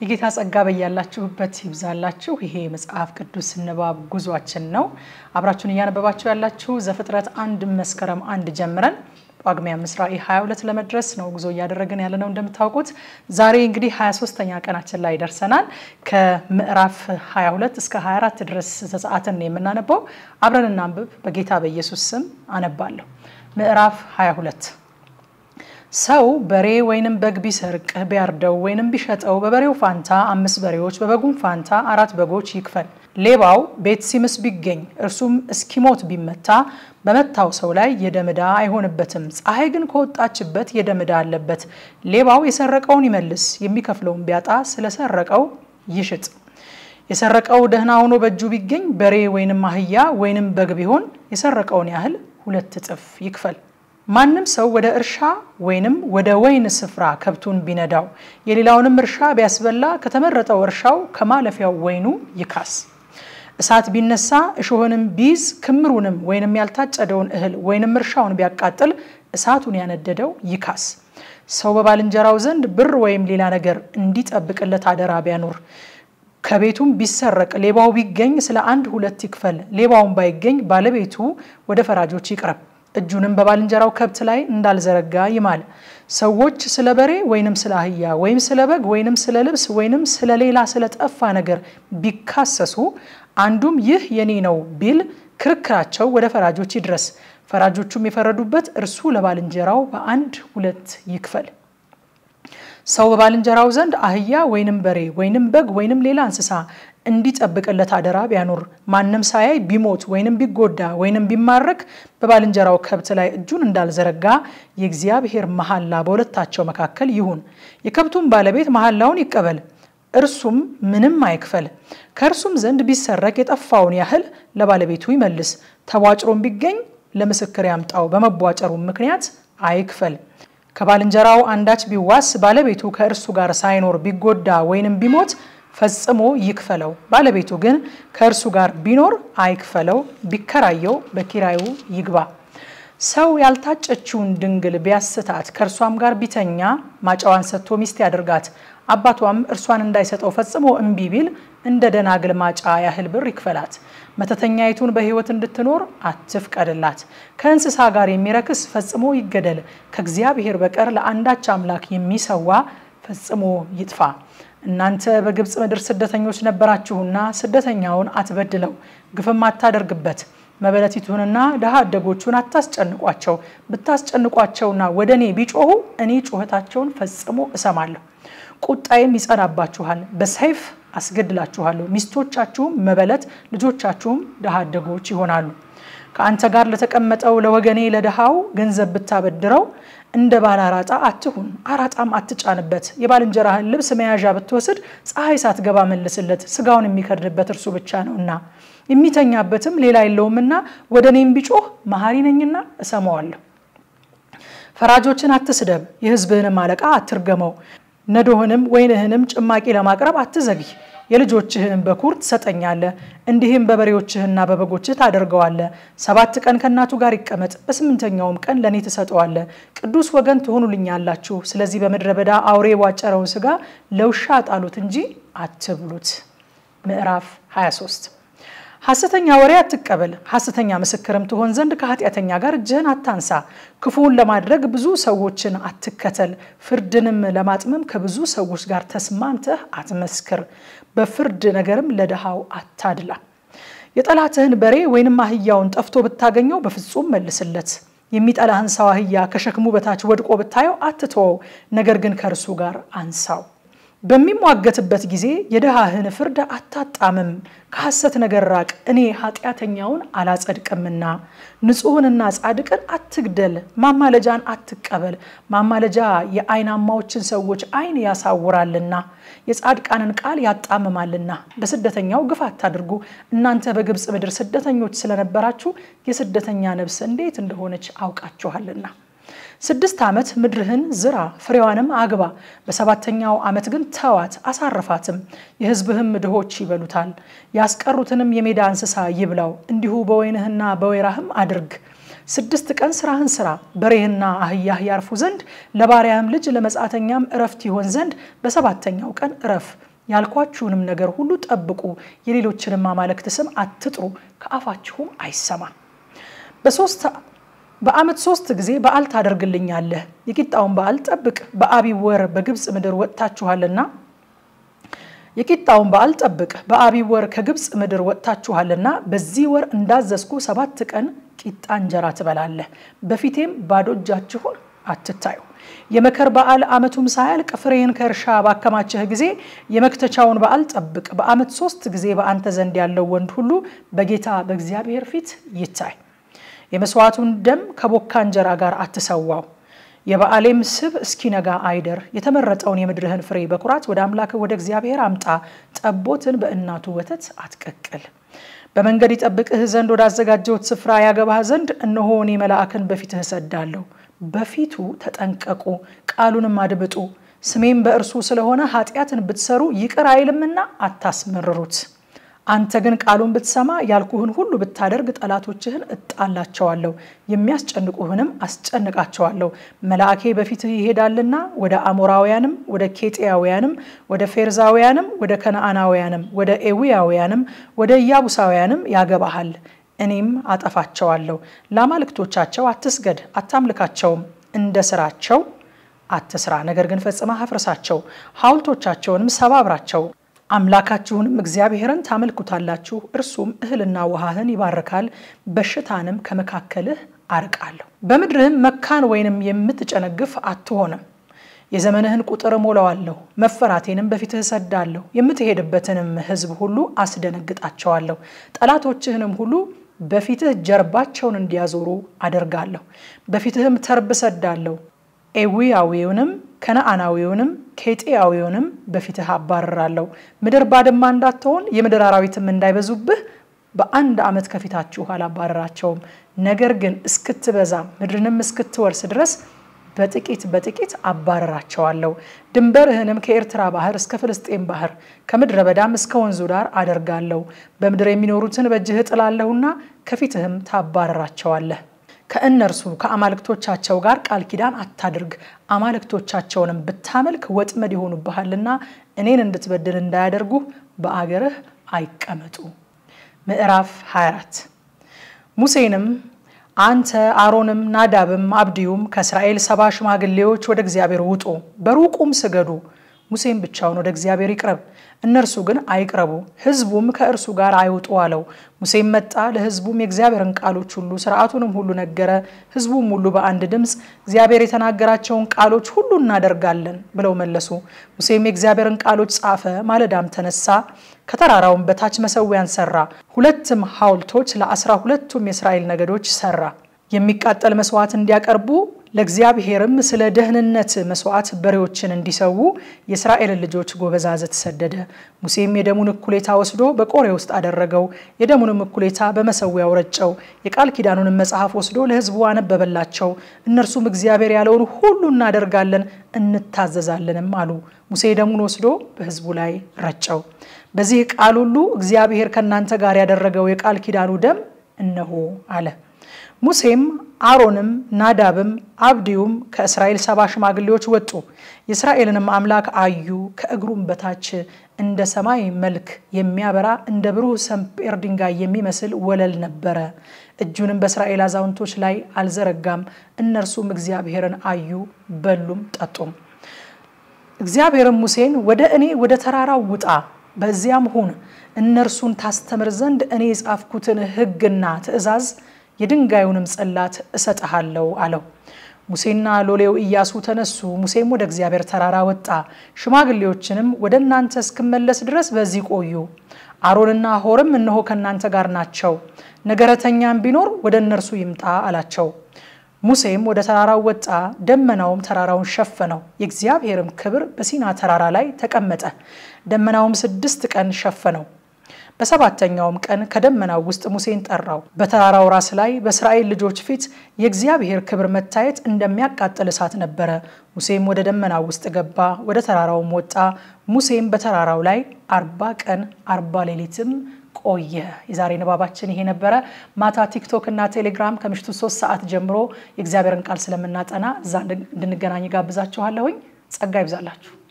የጌታ ጸጋ በያላችሁበት ይብዛላችሁ ይሄ መጽሐፍ ቅዱስ ንባብ ጉዟችን ነው አብራችሁን ያነበባችሁ ያላችሁ ዘፍጥረት 1 መስከረም 1 ጀምረን ጳጉሜ 5 ራዕይ 22 ለመድረስ ነው ጉዞ ያደረግን ያለነው እንደምታውቁት ዛሬ እንግዲህ 23ኛ ቀናችን ላይ ደርሰናል ከምዕራፍ 22 እስከ 24 ድረስ ተጻአተን የምናነበው አብረን እናንብብ በጌታ በኢየሱስ ስም አነባለሁ ምዕራፍ 22 ሰው በሬ ወይንም በግ ቢሰርቅ ቢያርደው ወይንም ቢሸጠው በበሬው ፋንታ 5 በሬዎች በበጉም ፋንታ 4 በጎች ይክፈል ሌባው ቤት ሲምስ ቢገኝ እርሱም እስኪሞት ቢመታ በመታው ሰው ላይ የደምዳ አይሆንበትም ፀሐይ ግን ከወጣችበት የደምዳ አለበት ሌባው የሰረቀውን ይመልስ የሚከፍለውን ቢያጣ ስለሰረቀው ይሽጥ የሰረቀው ደህና ሆኖ በእጁ ቢገኝ በሬ ወይንም አህያ ወይንም በግ ቢሆን የሰረቀውን ያህል 2 እጥፍ ይክፈል ማንንም ሰው ወደ እርሻ ወይንም ወደ ወይን ስፍራ ከብቱን ቢነዳው የሌላውንም እርሻ ቢያስበላ ከተመረጠው እርሻው ከማለፊያው ወይኑ ይካስ እሳት ቢነሳ እሾህንም ቢዝ ክምሩንም ወይንም ያልታጨደውን እህል ወይንም እርሻውን ቢያቃጥል እሳቱን ያነደደው ይካስ ሰው በባልንጀራው ዘንድ ብር ወይም ሌላ ነገር እንዲጠብቅለት አደራ ቢያኖር ከቤቱም ቢሰረቅ ሌባው ቢገኝ ስለ 1-2 ይክፈል ሌባውን ባይገኝ ባለቤቱ ወደ ፈራጆች ይቅረብ እጁንም በባልንጀራው ከብት ላይ እንዳልዘረጋ ይማል ሰዎች ስለ በሬ ወይንም ስለ አህያ ወይንም ስለ በግ ወይንም ስለ ልብስ ወይንም ስለ ሌላ ስለ ጠፋ ነገር ቢካሰሱ አንዱም ይህ የኔ ነው ቢል ክርክራቸው ወደ ፈራጆች ይድረስ ፈራጆቹም የፈረዱበት እርሱ ለባልንጀራው በ1-2 ይክፈል ሰው በባልንጀራው ዘንድ አህያ ወይንም በሬ ወይንም በግ ወይንም ሌላ እንስሳ እንዲጠብቅለት አደራ ቢያኖር ማንንም ሳያይ ቢሞት ወይንም ቢጎዳ ወይንም ቢማረክ በባልንጀራው ከብት ላይ እጁን እንዳልዘረጋ የእግዚአብሔር መሐላ በሁለታቸው መካከል ይሁን የከብቱም ባለቤት መሐላውን ይቀበል እርሱም ምንም አይክፈል ከእርሱም ዘንድ ቢሰረቅ የጠፋውን ያህል ለባለቤቱ ይመልስ ተዋጭሮም ቢገኝ ለምስክር ያምጣው በመቧጨሩ ምክንያት አይክፈል ከባልንጀራው አንዳች ቢዋስ ባለቤቱ ከእርሱ ጋር ሳይኖር ቢጎዳ ወይንም ቢሞት ፈጽሞ ይክፈለው ባለቤቱ ግን ከእርሱ ጋር ቢኖር አይክፈለው ቢከራየው በኪራዩ ይግባ ሰው ያልታጨችውን ድንግል ቢያስታት ከእርሷም ጋር ቢተኛ ማጫዋን ሰጥቶ ሚስት ያደርጋት አባቷም እርሷን እንዳይሰጠው ፈጽሞ እንቢ ቢል እንደ ደናግል ማጫ ያህል ብር ይክፈላት መተተኛይቱን በህይወት እንድትኖር አትፍቀድላት ከእንስሳ ጋር የሚረክስ ፈጽሞ ይገደል ከእግዚአብሔር በቀር ለአንዳች አምላክ የሚሰዋ ፈጽሞ ይጥፋ እናንተ በግብጽ ምድር ስደተኞች ነበራችሁና ስደተኛውን አትበድለው ግፍም አታደርግበት መበለቲቱንና ደሃ አደጎቹን አታስጨንቋቸው ብታስጨንቋቸውና ወደኔ ቢጮሁ እኔ ጩኸታቸውን ፈጽሞ እሰማለሁ ቁጣዬም ይጸናባችኋል በሰይፍ አስገድላችኋለሁ ሚስቶቻችሁም መበለት ልጆቻችሁም ደሃ አደጎች ይሆናሉ ከአንተ ጋር ለተቀመጠው ለወገኔ ለደሃው ገንዘብ ብታበድረው እንደ ባላራጣ አትሁን አራጣም አትጫንበት የባልንጀራህን ልብስ መያዣ ብትወስድ ፀሐይ ሳትገባ መልስለት ስጋውን የሚከድበት እርሱ ብቻ ነውና የሚተኛበትም ሌላ የለውምና ወደኔም ቢጮህ መሐሪ ነኝና እሰማዋለሁ ፈራጆችን አትስደብ የሕዝብህንም አለቃ አትርገመው ነዶህንም ወይንህንም ጭማቂ ለማቅረብ አትዘግይ የልጆችህን በኩር ትሰጠኛለህ እንዲህም በበሬዎችህና በበጎችህ ታደርገዋለህ 7 ቀን ከናቱ ጋር ይቀመጥ በ8ኛውም ቀን ለኔ ተሰጠዋለህ ቅዱስ ወገን ትሆኑልኛላችሁ ስለዚህ በመድረ በዳ አውሬ ዋጨረው ስጋ ለውሻ ጣሉት እንጂ አትብሉት ምዕራፍ 23 ሐሰተኛ ወሬ አትቀበል ሐሰተኛ ምስክርም ትሆን ዘንድ ከኃጢአተኛ ጋር እጅህን አታንሳ ክፉን ለማድረግ ብዙ ሰዎችን አትከተል ፍርድንም ለማጥመም ከብዙ ሰዎች ጋር ተስማምተህ አትመስክር በፍርድ ነገርም ለደሃው አታድላ የጠላትህን በሬ ወይንም አህያውን ጠፍቶ ብታገኘው በፍጹም መልስለት የሚጠላህን ሰው አህያ ከሸክሙ በታች ወድቆ ብታየው አትተወው ነገር ግን ከርሱ ጋር አንሳው በሚሟገትበት ጊዜ የደሃህን ፍርድ አታጣምም ከሐሰት ነገር ራቅ እኔ ኃጢአተኛውን አላጸድቅምና ንጹህንና ጻድቅን አትግደል ማማለጃን አትቀበል ማማለጃ የአይናማዎችን ሰዎች አይን ያሳውራልና የጻድቃንን ቃል ያጣምማልና በስደተኛው ግፍ አታድርጉ እናንተ በግብጽ ምድር ስደተኞች ስለነበራችሁ የስደተኛ ነፍስ እንዴት እንደሆነች አውቃችኋልና 6 ዓመት ምድርህን ዝራ ፍሬዋንም አግባ በ7ኛው ዓመት ግን ተዋት አሳርፋትም የሕዝብህም ድሆች ይበሉታል ያስቀሩትንም የሜዳ እንስሳ ይብላው እንዲሁ በወይንህና በወይራህም አድርግ 6 ቀን ስራህን ስራ በሬህና አህያህ ያርፉ ዘንድ ለባሪያህም ልጅ ለመጻተኛም እረፍት ይሆን ዘንድ በሰባተኛው ቀን እረፍ ያልኳችሁንም ነገር ሁሉ ጠብቁ የሌሎችንም አማልክት ስም አትጥሩ ከአፋችሁም አይሰማ በአመት 3 ጊዜ በዓል ታደርግልኛለህ የቂጣውን በዓል ጠብቅ በአቢብ ወር በግብጽ ምድር ወጣችኋልና የቂጣውን በዓል ጠብቅ በአቢብ ወር ከግብጽ ምድር ወጣችኋልና በዚህ ወር እንዳዘዝኩ 7 ቀን ቂጣ እንጀራ ትበላለህ በፊቴም ባዶ እጃችሁን አትታዩ የመከር በዓል አመቱም ሳያልቅ ፍሬን ከእርሻ ባከማቸህ ጊዜ የመክተቻውን በዓል ጠብቅ በአመት 3 ጊዜ በአንተ ዘንድ ያለው ወንድ ሁሉ በጌታ በእግዚአብሔር ፊት ይታይ የመስዋዕቱን ደም ከቦካ እንጀራ ጋር አትሰዋው የበዓሌም ስብ እስኪነጋ አይደር የተመረጠውን የምድርህን ፍሬ በኩራት ወደ አምላክ ወደ እግዚአብሔር አምጣ ጠቦትን በእናቱ ወተት አትቀቅል በመንገድ ይጠብቅህ ዘንድ ወደ አዘጋጀሁት ስፍራ ያገባህ ዘንድ እነሆ እኔ መልአክን በፊትህ ሰዳለሁ በፊቱ ተጠንቀቁ ቃሉንም አድምጡ ስሜም በእርሱ ስለሆነ ኃጢያትን ብትሰሩ ይቅር አይልምና አታስመርሩት አንተ ግን ቃሉን ብትሰማ ያልኩህን ሁሉ ብታደርግ ጠላቶችህን እጣላቸዋለሁ የሚያስጨንቁህንም አስጨንቃቸዋለሁ መልአኬ በፊትህ ይሄዳልና ወደ አሞራውያንም ወደ ኬጢያውያንም ወደ ፌርዛውያንም ወደ ከነዓናውያንም ወደ ኤዊያውያንም ወደ ኢያቡሳውያንም ያገባሃል እኔም አጠፋቸዋለሁ ለአማልክቶቻቸው አትስገድ አታምልካቸውም እንደ ስራቸው አትስራ ነገር ግን ፈጽመህ አፍርሳቸው ሐውልቶቻቸውንም ሰባብራቸው አምላካችሁንም እግዚአብሔርን ታመልኩታላችሁ እርሱም እህልና ውሃህን ይባርካል በሽታንም ከመካከልህ አርቃለሁ በመድርህም መካን ወይንም የምትጨነግፍ አትሆንም የዘመንህን ቁጥር ሞላዋለሁ መፈራቴንም በፊትህ ሰዳለሁ የምትሄድበትንም ህዝብ ሁሉ አስደነግጣቸዋለሁ ጠላቶችህንም ሁሉ በፊትህ ጀርባቸውን እንዲያዞሩ አደርጋለሁ በፊትህም ተርብ ሰዳለሁ ኤዊያዊውንም ከነዓናዊውንም ኬጢያዊውንም በፊትህ አባርራለሁ ምድር ባድማ እንዳትሆን የምድር አራዊትም እንዳይበዙብህ በአንድ አመት ከፊታችሁ አላባረራቸውም ነገር ግን እስክትበዛ ምድርንም እስክትወርስ ድረስ በጥቂት አባረራቸዋለሁ ድንበርህንም ከኤርትራ ባህር እስከ ፍልስጤም ባህር ከምድረ በዳም እስከ ወንዙ ዳር አደርጋለሁ በምድር የሚኖሩትን በእጅህ ጥላለሁና ከፊትህም ታባረራቸዋለህ ከእነርሱ ከአማልክቶቻቸው ጋር ቃል ኪዳን አታድርግ አማልክቶቻቸውንም ብታመልክ ወጥመድ ይሆኑብሃልና እኔን እንድትበድል እንዳያደርጉ በአገርህ አይቀመጡ ምዕራፍ 24 ሙሴንም አንተ አሮንም ናዳብም አብዲዩም ከእስራኤል 70 ሽማግሌዎች ወደ እግዚአብሔር ውጡ በሩቁም ስገዱ ሙሴም ብቻውን ወደ እግዚአብሔር ይቅረብ እነርሱ ግን አይቅረቡ ህዝቡም ከእርሱ ጋር አይውጡ አለው ሙሴም መጣ ለህዝቡም የእግዚአብሔርን ቃሎች ሁሉ ሥርዓቱንም ሁሉ ነገረ ህዝቡም ሁሉ በአንድ ድምጽ እግዚአብሔር የተናገራቸውን ቃሎች ሁሉ እናደርጋለን ብለው መለሱ ሙሴም የእግዚአብሔርን ቃሎች ጻፈ ማለዳም ተነሳ ከተራራውም በታች መሰዊያን ሰራ ሁለትም ሐውልቶች ለ12ቱም የእስራኤል ነገዶች ሰራ የሚቃጠል መስዋዕት እንዲያቀርቡ ለእግዚአብሔርም ስለ ደህንነት መስዋዕት በሬዎችን እንዲሰዉ የእስራኤል ልጆች ጎበዛዝት ሰደደ ሙሴም የደሙን እኩሌታ ወስዶ በቆሬ ውስጥ አደረገው የደሙንም እኩሌታ በመሰዊያው ረጨው የቃል ኪዳኑን መጽሐፍ ወስዶ ለህዝቡ አነበበላቸው እነርሱም እግዚአብሔር ያለውን ሁሉ እናደርጋለን እንታዘዛለንም አሉ ሙሴ ደሙን ወስዶ በህዝቡ ላይ ረጨው በዚህ ቃል ሁሉ እግዚአብሔር ከናንተ ጋር ያደረገው የቃል ኪዳኑ ደም እነሆ አለ ሙሴም አሮንም ናዳብም አብዲዩም ከእስራኤል 70 ሽማግሌዎች ወጡ የእስራኤልንም አምላክ አዩ ከእግሩም በታች እንደ ሰማይ መልክ የሚያበራ እንደ ብሩህ ሰምፔር ድንጋይ የሚመስል ወለል ነበር እጁንም በእስራኤል አዛውንቶች ላይ አልዘረጋም እነርሱም እግዚአብሔርን አዩ በሉም ጠጡም እግዚአብሔርም ሙሴን ወደ እኔ ወደ ተራራው ውጣ በዚያም ሁን እነርሱን ታስተምር ዘንድ እኔ የጻፍኩትን ሕግና ትእዛዝ የድንጋዩንም ጸላት እሰጣለሁ አለው ሙሴና ሎሌው ኢያሱ ተነሱ ሙሴም ወደ እግዚአብሔር ተራራ ወጣ ሽማግሌዎችንም ወደናንተ እስከመለስ ድረስ በዚህ ቆዩ አሮንና ሆርም እነሆ ከናንተ ጋር ናቸው ነገረተኛም ቢኖር ወደ እነርሱ ይምጣ አላቸው ሙሴም ወደ ተራራው ወጣ ደመናውም ተራራውን ሸፈነው የእግዚአብሔርም ክብር በሲና ተራራ ላይ ተቀመጠ ደመናውም 6 ቀን ሸፈነው በሰባተኛውም ቀን ከደመናው ውስጥ ሙሴን ጠራው በተራራው ራስ ላይ በእስራኤል ልጆች ፊት የእግዚአብሔር ክብር መታየት እንደሚያቃጥል እሳት ነበር ሙሴም ወደ ደመናው ውስጥ ገባ ወደ ተራራውም ወጣ ሙሴም በተራራው ላይ 40 ቀን 40 ሌሊትም ቆየ። የዛሬ ንባባችን ይሄ ነበረ። ማታ ቲክቶክ እና ቴሌግራም ከምሽቱ 3 ሰዓት ጀምሮ የእግዚአብሔርን ቃል ስለምናጠና እዛ እንድንገናኝ ጋብዛችኋለሁኝ። ጸጋ ይብዛላችሁ።